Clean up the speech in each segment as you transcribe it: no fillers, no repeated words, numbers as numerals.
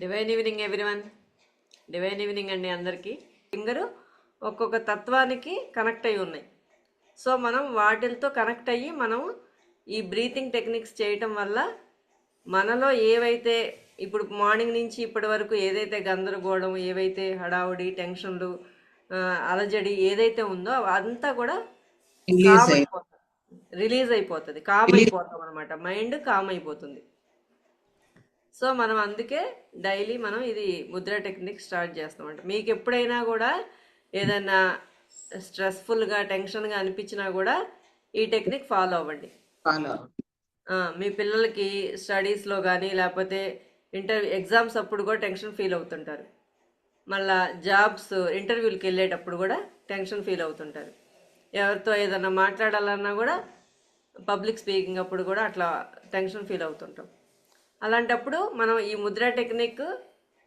Divine evening everyone. Divine evening అండి అందరికీ. Finger ఒక్కొక్క తత్వానికి కనెక్ట్ అయి ఉన్నాయి. సో మనం వాటితో కనెక్ట్ అయ్యి మనం ఈ బ్రీతింగ్ టెక్నిక్స్ చేయటం వల్ల మనలో ఏవైతే ఇప్పుడు మార్నింగ్ నుంచి ఇప్పటి వరకు ఏదైతే గందరగోళం, ఏవైతే హడావుడి, టెన్షన్లు, అలజడి ఏదైతే ఉందో అంతా కూడా కామ్ అయిపోతుంది, రిలీజ్ అయిపోతుంది, కామ్ అయిపోతాం అనమాట. మైండ్ కామ్ అయిపోతుంది. సో మనం అందుకే డైలీ మనం ఇది ముద్ర టెక్నిక్ స్టార్ట్ చేస్తామంట. మీకు ఎప్పుడైనా కూడా ఏదైనా స్ట్రెస్ఫుల్గా, టెన్షన్గా అనిపించినా కూడా ఈ టెక్నిక్ ఫాలో అవ్వండి. మీ పిల్లలకి స్టడీస్లో కానీ లేకపోతే ఎగ్జామ్స్ అప్పుడు కూడా టెన్షన్ ఫీల్ అవుతుంటారు. మళ్ళా జాబ్స్ ఇంటర్వ్యూలకి వెళ్ళేటప్పుడు కూడా టెన్షన్ ఫీల్ అవుతుంటారు. ఎవరితో ఏదైనా మాట్లాడాలన్నా కూడా పబ్లిక్ స్పీకింగ్ అప్పుడు కూడా అట్లా టెన్షన్ ఫీల్ అవుతుంటాం. అలాంటప్పుడు మనం ఈ ముద్ర టెక్నిక్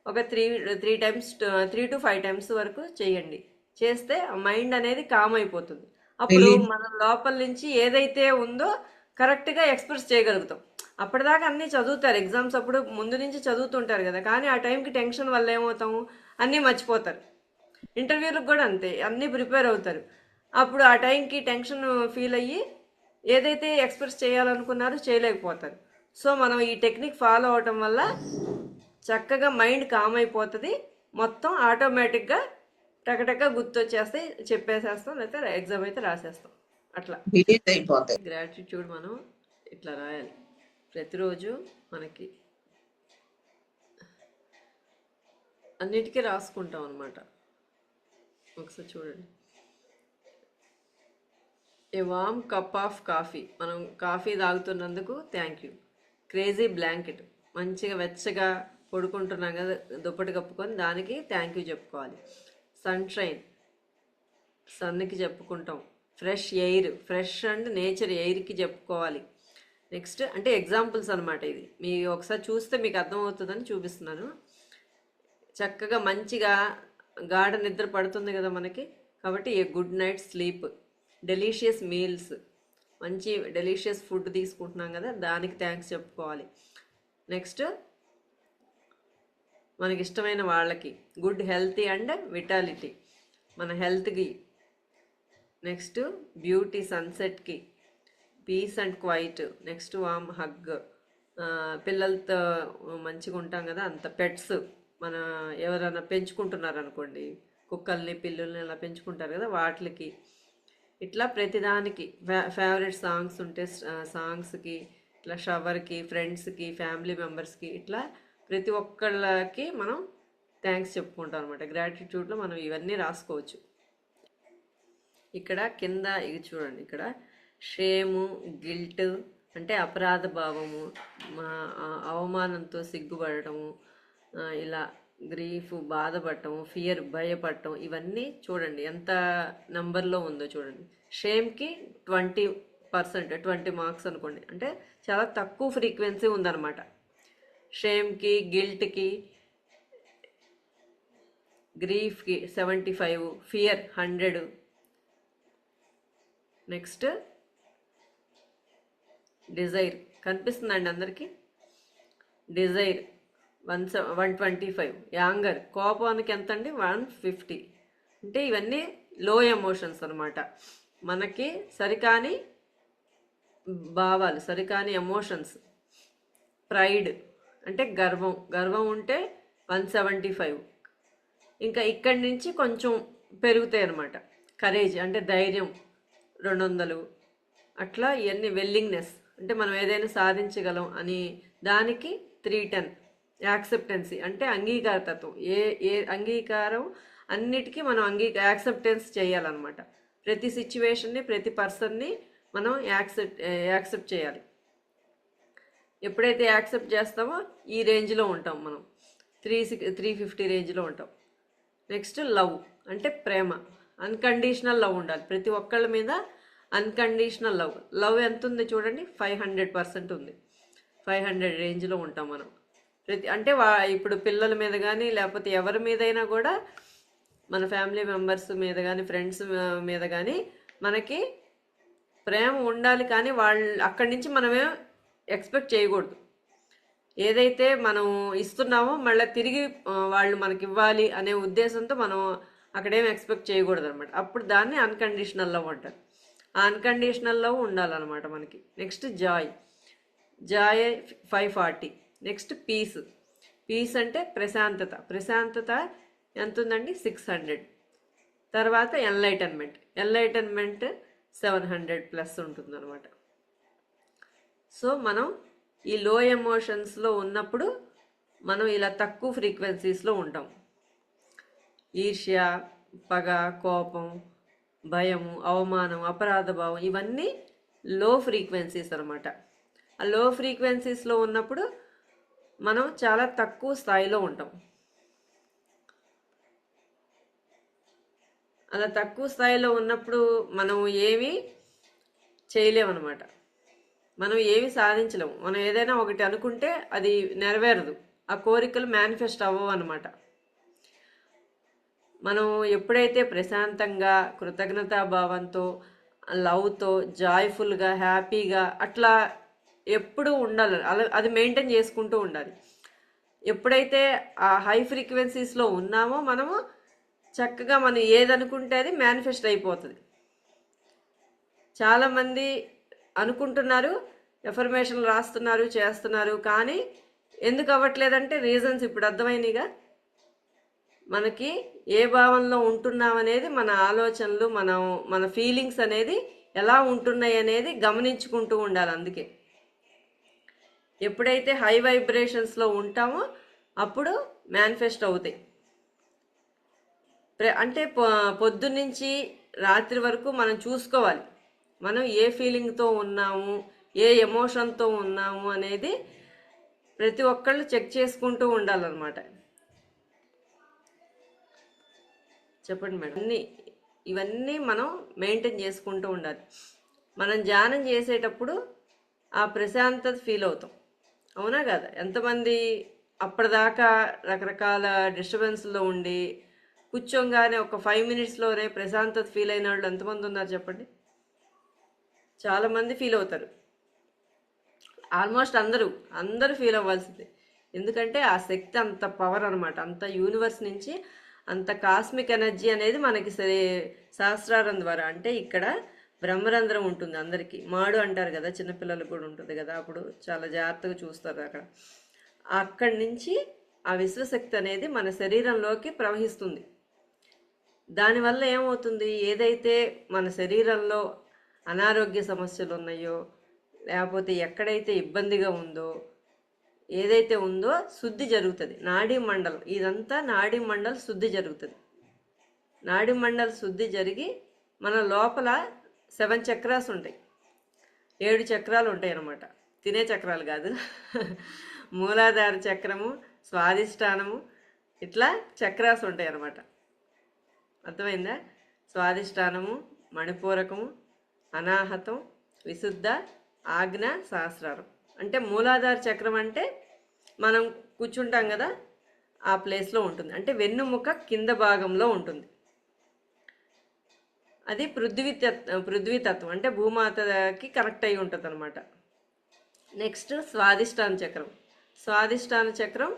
ఒక 3 to 5 టైమ్స్ వరకు చేయండి. చేస్తే మైండ్ అనేది కామ్ అయిపోతుంది. అప్పుడు మన లోపల నుంచి ఏదైతే ఉందో కరెక్ట్గా ఎక్స్ప్రెస్ చేయగలుగుతాం. అప్పటిదాకా అన్నీ చదువుతారు, ఎగ్జామ్స్ అప్పుడు ముందు నుంచి చదువుతుంటారు కదా, కానీ ఆ టైంకి టెన్షన్ వల్ల ఏమవుతాము, అన్నీ మర్చిపోతారు. ఇంటర్వ్యూలకు కూడా అంతే, అన్నీ ప్రిపేర్ అవుతారు. అప్పుడు ఆ టైంకి టెన్షన్ ఫీల్ అయ్యి ఏదైతే ఎక్స్ప్రెస్ చేయాలనుకున్నారో చేయలేకపోతారు. సో మనం ఈ టెక్నిక్ ఫాలో అవటం వల్ల చక్కగా మైండ్ కామ్ అయిపోతుంది. మొత్తం ఆటోమేటిక్గా టకటక గుర్తొచ్చేస్తే చెప్పేసేస్తాం, లేకపోతే ఎగ్జామ్ అయితే రాసేస్తాం. అట్లా అయిపోతాయి. గ్రాటిట్యూడ్ మనం ఇట్లా రాయాలి ప్రతిరోజు. మనకి అన్నిటికీ రాసుకుంటాం అనమాట. ఒకసారి చూడండి. A warm cup of coffee, మనం కాఫీ తాగుతున్నందుకు థ్యాంక్ యూ. క్రేజీ బ్లాంకెట్, మంచిగా వెచ్చగా పడుకుంటున్నాం కదా దుప్పటి కప్పుకొని, దానికి థ్యాంక్ యూ చెప్పుకోవాలి. సన్షైన్, సన్కి చెప్పుకుంటాం. Fresh air, fresh and nature ఎయిర్కి చెప్పుకోవాలి. నెక్స్ట్ అంటే ఎగ్జాంపుల్స్ అనమాట. ఇది మీ ఒకసారి చూస్తే మీకు అర్థమవుతుందని చూపిస్తున్నాను. చక్కగా మంచిగా గాఢ నిద్ర పడుతుంది కదా మనకి, కాబట్టి a good night sleep. Delicious meals, మంచి డెలీషియస్ ఫుడ్ తీసుకుంటున్నాం కదా, దానికి థ్యాంక్స్ చెప్పుకోవాలి. నెక్స్ట్ మనకి ఇష్టమైన వాళ్ళకి గుడ్ హెల్తీ అండ్ విటాలిటీ, మన హెల్త్కి. నెక్స్ట్ బ్యూటీ, సన్సెట్కి, peace and quiet. Next warm hug, పిల్లలతో మంచిగా ఉంటాం కదా అంత. పెట్స్, మన ఎవరైనా పెంచుకుంటున్నారనుకోండి, కుక్కల్ని పిల్లుల్ని అలా పెంచుకుంటారు కదా, వాటికి. ఇట్లా ప్రతిదానికి ఫేవరెట్ సాంగ్స్ ఉంటే సాంగ్స్కి, ఇట్లా షవర్కి, ఫ్రెండ్స్కి, ఫ్యామిలీ మెంబర్స్కి, ఇట్లా ప్రతి ఒక్కళ్ళకి మనం థ్యాంక్స్ చెప్పుకుంటాం అనమాట. గ్రాటిట్యూడ్లో మనం ఇవన్నీ రాసుకోవచ్చు. ఇక్కడ కింద ఇది చూడండి, ఇక్కడ షేము, గిల్ట్ అంటే అపరాధ భావము, అవమానంతో సిగ్గుపడటము, ఇలా గ్రీఫ్ బాధపడటం, ఫియర్ భయపడటం, ఇవన్నీ చూడండి ఎంత నంబర్లో ఉందో చూడండి. షేమ్కి 20%, 20 మార్క్స్ అనుకోండి, అంటే చాలా తక్కువ ఫ్రీక్వెన్సీ ఉందన్నమాట. షేమ్కి, గిల్ట్కి, గ్రీఫ్కి 75, ఫియర్ 100. నెక్స్ట్ డిజైర్, కనిపిస్తుందండి అందరికీ? డిజైర్ 125. యాంగర్, కోపానికి ఎంత అండి? 150. అంటే ఇవన్నీ లో ఎమోషన్స్ అనమాట, మనకి సరికాని భావాలు, సరికాని ఎమోషన్స్. ప్రైడ్ అంటే గర్వం, గర్వం ఉంటే 175. ఇంకా ఇక్కడి నుంచి కొంచెం పెరుగుతాయి అనమాట. కరేజ్ అంటే ధైర్యం 200. అట్లా ఇవన్నీ. వెల్లింగ్నెస్ అంటే మనం ఏదైనా సాధించగలం అని, దానికి 310. యాక్సెప్టెన్సీ అంటే అంగీకారతత్వం, ఏ అంగీకారం అన్నిటికీ మనం యాక్సెప్టెన్స్ చేయాలన్నమాట. ప్రతి సిచ్యువేషన్ని, ప్రతి పర్సన్ని మనం యాక్సెప్ట్ చేయాలి. ఎప్పుడైతే యాక్సెప్ట్ చేస్తామో ఈ రేంజ్లో ఉంటాం మనం, 350 రేంజ్లో ఉంటాం. నెక్స్ట్ లవ్ అంటే ప్రేమ, అన్కండిషనల్ లవ్ ఉండాలి ప్రతి ఒక్కళ్ళ మీద. అన్కండిషనల్ లవ్, లవ్ ఎంత ఉంది చూడండి, 500% ఉంది. 500 రేంజ్లో ఉంటాం మనం. అంటే ఇప్పుడు పిల్లల మీద కానీ లేకపోతే ఎవరి మీదైనా కూడా, మన ఫ్యామిలీ మెంబర్స్ మీద కానీ ఫ్రెండ్స్ మీద కానీ మనకి ప్రేమ ఉండాలి. కానీ వాళ్ళు అక్కడి నుంచి మనమే ఎక్స్పెక్ట్ చేయకూడదు. ఏదైతే మనం ఇస్తున్నామో మళ్ళీ తిరిగి వాళ్ళు మనకి ఇవ్వాలి అనే ఉద్దేశంతో మనం అక్కడేం ఎక్స్పెక్ట్ చేయకూడదు అనమాట. అప్పుడు దాన్ని అన్కండిషనల్ లవ్ అంటారు. ఆ అన్కండిషనల్ లవ్ ఉండాలన్నమాట మనకి. Next Joy 540. నెక్స్ట్ పీస్ అంటే ప్రశాంతత ఎంత ఉందండి? 600. తర్వాత ఎన్లైటన్మెంట్ 700+ ఉంటుంది అనమాట. సో మనం ఈ లో ఎమోషన్స్లో ఉన్నప్పుడు మనం ఇలా తక్కువ ఫ్రీక్వెన్సీస్లో ఉంటాం. ఈర్ష్య, పగ, కోపం, భయము, అవమానం, అపరాధ భావం ఇవన్నీ లో ఫ్రీక్వెన్సీస్ అనమాట. ఆ లో ఫ్రీక్వెన్సీస్లో ఉన్నప్పుడు మనం చాలా తక్కువ స్థాయిలో ఉంటాం. అలా తక్కువ స్థాయిలో ఉన్నప్పుడు మనం ఏమీ చేయలేమన్నమాట. మనం ఏమి సాధించలేము. మనం ఏదైనా ఒకటి అనుకుంటే అది నెరవేరదు, ఆ కోరికలు మేనిఫెస్ట్ అవ్వవు అనమాట. మనం ఎప్పుడైతే ప్రశాంతంగా, కృతజ్ఞతాభావంతో, లవ్తో, జాయ్ఫుల్గా, హ్యాపీగా అట్లా ఎప్పుడూ ఉండాలి. అలా అది మెయింటైన్ చేసుకుంటూ ఉండాలి. ఎప్పుడైతే ఆ హై ఫ్రీక్వెన్సీస్లో ఉన్నామో మనము చక్కగా మనం ఏదనుకుంటే అది మేనిఫెస్ట్ అయిపోతుంది. చాలామంది అనుకుంటున్నారు, ఎఫర్మేషన్లు రాస్తున్నారు, చేస్తున్నారు, కానీ ఎందుకు అవ్వట్లేదంటే రీజన్స్ ఇప్పుడు అర్థమైనగా. మనకి ఏ భావంలో ఉంటున్నామనేది, మన ఆలోచనలు, మన ఫీలింగ్స్ అనేది ఎలా ఉంటున్నాయి అనేది గమనించుకుంటూ ఉండాలి. అందుకే ఎప్పుడైతే హై వైబ్రేషన్స్లో ఉంటామో అప్పుడు మేనిఫెస్ట్ అవుతాయి. అంటే పొద్దున్నుంచి రాత్రి వరకు మనం చూసుకోవాలి, మనం ఏ ఫీలింగ్తో ఉన్నాము, ఏ ఎమోషన్తో ఉన్నాము అనేది ప్రతి ఒక్కళ్ళు చెక్ చేసుకుంటూ ఉండాలన్నమాట. చెప్పండి మేడం. ఇవన్నీ మనం మెయింటైన్ చేసుకుంటూ ఉండాలి. మనం ధ్యానం చేసేటప్పుడు ఆ ప్రశాంతత ఫీల్ అవుతాం, అవునా కదా? ఎంతమంది అప్పటిదాకా రకరకాల డిస్టర్బెన్స్లో ఉండి కూర్చోగానే ఒక 5 మినిట్స్లోనే ప్రశాంతత ఫీల్ అయిన వాళ్ళు ఎంతమంది ఉన్నారు చెప్పండి? చాలామంది ఫీల్ అవుతారు. ఆల్మోస్ట్ అందరూ ఫీల్ అవ్వాల్సిందే. ఎందుకంటే ఆ శక్తి అంత పవర్ అనమాట. అంత యూనివర్స్ నుంచి అంత కాస్మిక్ ఎనర్జీ అనేది మనకి సహస్రారం ద్వారా, అంటే ఇక్కడ బ్రహ్మరంధ్రం ఉంటుంది అందరికీ. మాడు అంటారు కదా, చిన్నపిల్లలకు కూడా ఉంటుంది కదా, అప్పుడు చాలా జాగ్రత్తగా చూస్తారు అక్కడ. అక్కడి నుంచి ఆ విశ్వశక్తి అనేది మన శరీరంలోకి ప్రవహిస్తుంది. దానివల్ల ఏమవుతుంది, ఏదైతే మన శరీరంలో అనారోగ్య సమస్యలు ఉన్నాయో, లేకపోతే ఎక్కడైతే ఇబ్బందిగా ఉందో, ఏదైతే ఉందో శుద్ధి జరుగుతుంది. నాడీ మండలం, ఇదంతా నాడీ మండల్ శుద్ధి జరుగుతుంది. నాడీ మండల్ శుద్ధి జరిగి మన లోపల 7 చక్రాస్ ఉంటాయి, 7 చక్రాలు ఉంటాయి అన్నమాట. తినే చక్రాలు కాదు. మూలాధార చక్రము, స్వాదిష్టానము, ఇట్లా చక్రాస్ ఉంటాయి అన్నమాట. అర్థమైందా? స్వాదిష్టానము, మణిపూరకము, అనాహతం, విశుద్ధ, ఆజ్ఞ, సహస్రారం. అంటే మూలాధార చక్రం అంటే మనం కూర్చుంటాం కదా, ఆ ప్లేస్లో ఉంటుంది. అంటే వెన్నుముక కింద భాగంలో ఉంటుంది. అది పృథ్వీతత్వం, అంటే భూమాతకి కనెక్ట్ అయి ఉంటుంది అనమాట. నెక్స్ట్ స్వాదిష్టాన చక్రం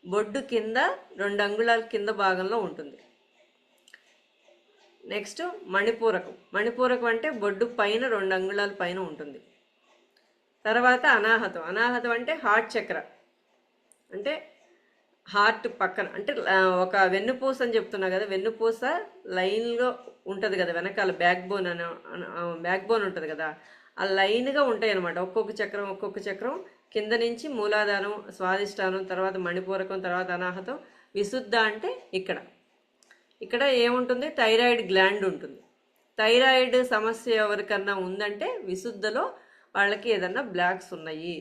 బొడ్డు కింద 2 అంగుళాల కింద భాగంలో ఉంటుంది. నెక్స్ట్ మణిపూరకం అంటే బొడ్డు పైన 2 అంగుళాల పైన ఉంటుంది. తర్వాత అనాహతం అంటే హార్ట్ చక్ర, అంటే హార్ట్ పక్కన, అంటే ఒక వెన్నుపూస అని చెప్తున్నా కదా, వెన్నుపూస లైన్గా ఉంటుంది కదా, వెనకాల బ్యాక్ బోన్ ఉంటుంది కదా, ఆ లైన్గా ఉంటాయి అనమాట. ఒక్కొక్క చక్రం కింద నుంచి మూలాధారం, స్వాదిష్టానం, తర్వాత మణిపూరకం, తర్వాత అనాహతం, విశుద్ధ అంటే ఇక్కడ ఏముంటుంది, థైరాయిడ్ గ్లాండ్ ఉంటుంది. థైరాయిడ్ సమస్య ఎవరికన్నా ఉందంటే విశుద్ధలో వాళ్ళకి ఏదన్నా బ్లాక్స్ ఉన్నాయి,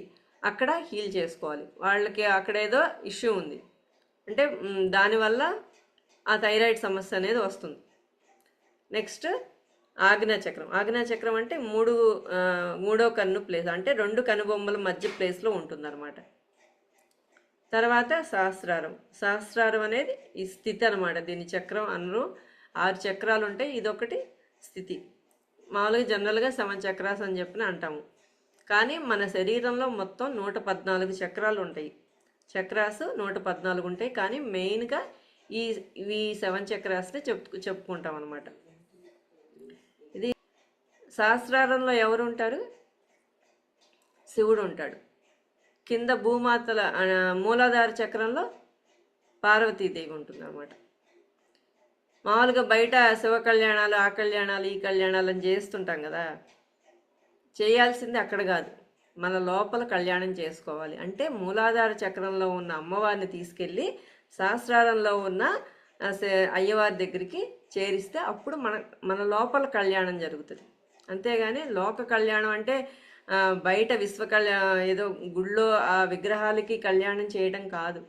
అక్కడ హీల్ చేసుకోవాలి. వాళ్ళకి అక్కడ ఏదో ఇష్యూ ఉంది అంటే దానివల్ల ఆ థైరాయిడ్ సమస్య అనేది వస్తుంది. నెక్స్ట్ ఆజ్ఞాచక్రం అంటే మూడో కన్ను ప్లేస్, అంటే 2 కనుబొమ్మల మధ్య ప్లేస్లో ఉంటుంది అనమాట. తర్వాత సహస్రారం అనేది ఈ స్థితి అనమాట. దీని చక్రం అన్నారు, 6 చక్రాలు ఉంటాయి, ఇదొకటి స్థితి. మామూలుగా జనరల్గా 7 చక్రాస్ అని చెప్పిన అంటాము. కానీ మన శరీరంలో మొత్తం 114 చక్రాలు ఉంటాయి. చక్రాస్ 114 ఉంటాయి. కానీ మెయిన్గా ఇవి 7 చక్రాస్ని చెప్పుకుంటాం అనమాట. ఇది సహస్రారంలో ఎవరు ఉంటారు? శివుడు ఉంటాడు. కింద భూమాతల మూలాధార చక్రంలో పార్వతీదేవి ఉంటుంది అనమాట. మామూలుగా బయట శివ కళ్యాణాలు, ఆ కళ్యాణాలు, ఈ కళ్యాణాలు అని చేస్తుంటాం కదా. చేయాల్సింది అక్కడ కాదు, మన లోపల కళ్యాణం చేసుకోవాలి. అంటే మూలాధార చక్రంలో ఉన్న అమ్మవారిని తీసుకెళ్ళి సహస్రారంలో ఉన్న అయ్యవారి దగ్గరికి చేరిస్తే అప్పుడు మన లోపల కళ్యాణం జరుగుతుంది. అంతేగాని లోక కళ్యాణం అంటే బయట విశ్వ కళ్యాణం ఏదో గుళ్ళో ఆ విగ్రహాలకి కళ్యాణం చేయడం కాదు.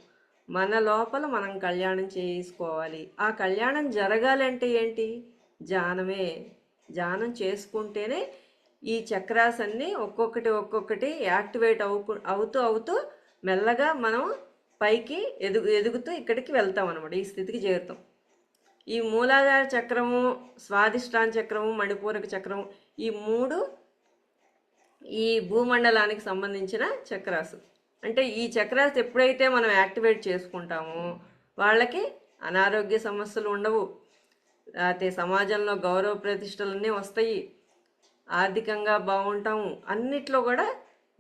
మన లోపల మనం కళ్యాణం చేసుకోవాలి. ఆ కళ్యాణం జరగాలంటే ఏంటి? ధ్యానమే. ధ్యానం చేసుకుంటేనే ఈ చక్రాస్ అన్నీ ఒక్కొక్కటి యాక్టివేట్ అవుతూ మెల్లగా మనం పైకి ఎదుగుతూ ఇక్కడికి వెళ్తాం అనమాట. ఈ స్థితికి చేరుతాం. ఈ మూలాధార చక్రము, స్వాదిష్టాన చక్రము, మణిపూరక చక్రము, ఈ 3 ఈ భూమండలానికి సంబంధించిన చక్రాసు. అంటే ఈ చక్రాస్ ఎప్పుడైతే మనం యాక్టివేట్ చేసుకుంటామో వాళ్ళకి అనారోగ్య సమస్యలు ఉండవు, లేకపోతే సమాజంలో గౌరవ ప్రతిష్టలన్నీ వస్తాయి, ఆర్థికంగా బాగుంటాము, అన్నిట్లో కూడా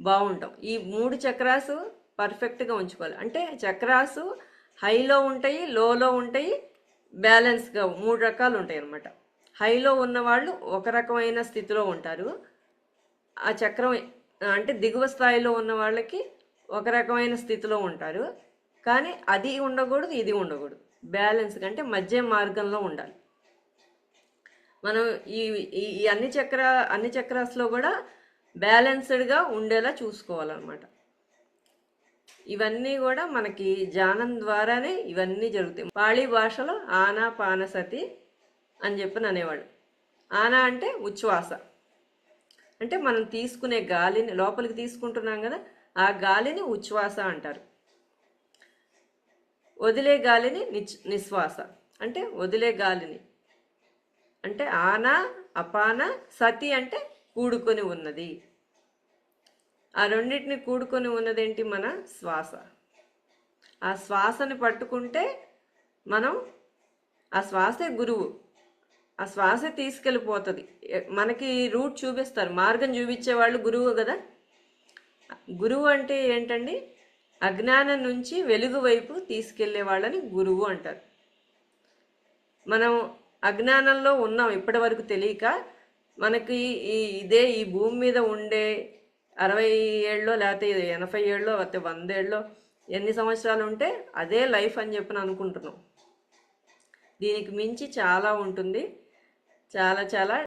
బాగుంటాం. ఈ 3 చక్రాసు పర్ఫెక్ట్గా ఉంచుకోవాలి. అంటే చక్రాసు హైలో ఉంటాయి, లోలో ఉంటాయి, బ్యాలెన్స్గా 3 రకాలు ఉంటాయి అన్నమాట. హైలో ఉన్నవాళ్ళు ఒక రకమైన స్థితిలో ఉంటారు. ఆ చక్రం అంటే దిగువ స్థాయిలో ఉన్న వాళ్ళకి ఒక రకమైన స్థితిలో ఉంటారు. కానీ అది ఉండకూడదు, ఇది ఉండకూడదు, బ్యాలెన్స్ అంటే మధ్య మార్గంలో ఉండాలి. మనం ఈ అన్ని చక్రాస్లో కూడా బ్యాలెన్స్డ్గా ఉండేలా చూసుకోవాలన్నమాట. ఇవన్నీ కూడా మనకి ధ్యానం ద్వారానే ఇవన్నీ జరుగుతాయి. పాళీ భాషలో ఆనా పానసతి అని చెప్పి అనేవాడు. ఆనా అంటే ఉచ్ఛ్వాస, అంటే మనం తీసుకునే గాలిని లోపలికి తీసుకుంటున్నాం కదా, ఆ గాలిని ఉచ్ఛ్వాస అంటారు. వదిలే గాలిని నిశ్వాస, అంటే వదిలే గాలిని. అంటే ఆనా అపాన, సతి అంటే కూడుకొని ఉన్నది. ఆ రెండింటిని కూడుకొని ఉన్నదేంటి? మన శ్వాస. ఆ శ్వాసని పట్టుకుంటే మనం, ఆ శ్వాసే గురువు, ఆ శ్వాస తీసుకెళ్ళిపోతుంది. మనకి రూట్ చూపిస్తారు, మార్గం చూపించే వాళ్ళు గురువు కదా. గురువు అంటే ఏంటండి? అజ్ఞానం నుంచి వెలుగు వైపు తీసుకెళ్లే వాళ్ళని గురువు అంటారు. మనం అజ్ఞానంలో ఉన్నాం ఇప్పటి వరకు తెలియక. మనకి ఈ భూమి మీద ఉండే 60 ఏళ్ళలో, లేకపోతే 80 ఏళ్ళలో, లేకపోతే 100 ఏళ్ళలో, ఎన్ని సంవత్సరాలు ఉంటే అదే లైఫ్ అని చెప్పి అనుకుంటున్నాం. దీనికి మించి చాలా ఉంటుంది. చాలా